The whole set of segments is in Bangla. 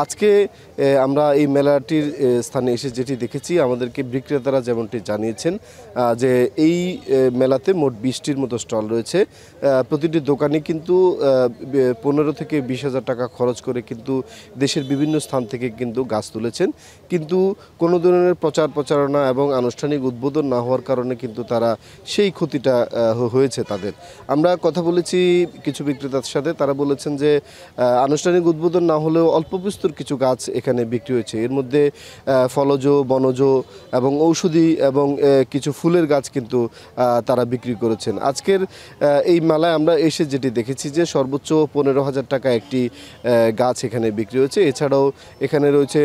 আজকে আমরা এই মেলাটির স্থানে এসে যেটি দেখেছি, আমাদেরকে বিক্রেতারা যেমনটি জানিয়েছেন যে এই মেলাতে মোট 20টির মতো স্টল রয়েছে। প্রতিটি দোকানে কিন্তু 15 থেকে 20,000 টাকা খরচ করে কিন্তু দেশের বিভিন্ন স্থান থেকে কিন্তু গাছ তুলেছেন, কিন্তু কোনো ধরনের প্রচারণা এবং আনুষ্ঠানিক উদ্বোধন না হওয়ার কারণে কিন্তু তারা সেই ক্ষতিটা হয়েছে তাদের। আমরা কথা বলেছি কিছু বিক্রেতার সাথে, তারা বলেছেন যে আনুষ্ঠানিক উদ্বোধন না হলেও অল্প বিস্তর কিছু গাছ এখানে বিক্রি হয়েছে। এর মধ্যে ফলজ, বনজ এবং ঔষধি এবং কিছু ফুলের গাছ কিন্তু তারা বিক্রি করেছেন। আজকের এই মেলায় আমরা এসে যেটি দেখেছি যে সর্বোচ্চ 15,000 টাকা একটি গাছ এখানে বিক্রি হয়েছে। এছাড়াও এখানে রয়েছে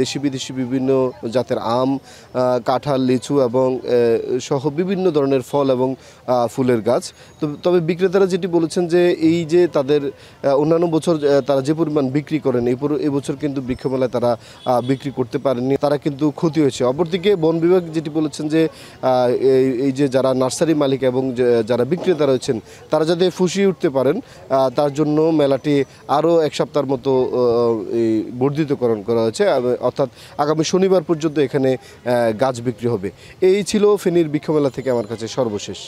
দেশি বিদেশি বিভিন্ন জাতের আম, কাঁঠাল, লিচু এবং সহ বিভিন্ন ধরনের ফল এবং ফুলের গাছ। তবে বিক্রেতারা যেটি বলেছেন যে এই যে তাদের অন্যান্য বছর তারা যে পরিমাণ বিক্রি করেন, এই বছর কিন্তু বৃক্ষমেলায় তারা বিক্রি করতে পারেননি, তারা কিন্তু ক্ষতি হয়েছে। অপরদিকে বন বিভাগ যেটি বলেছেন যে এই যে যারা নার্সারি মালিক এবং যারা বিক্রেতা রয়েছেন তারা যাতে ফুসিয়ে উঠতে পারেন তার জন্য মেলাটি আরও 1 সপ্তাহের মতো বর্ধিতকরণ করা হয়েছে, অর্থাৎ আগামী শনিবার পর্যন্ত এখানে গাছ বিক্রি হবে। এই ছিল ফেনীর বৃক্ষমেলা থেকে আমার কাছে সর্বশেষ।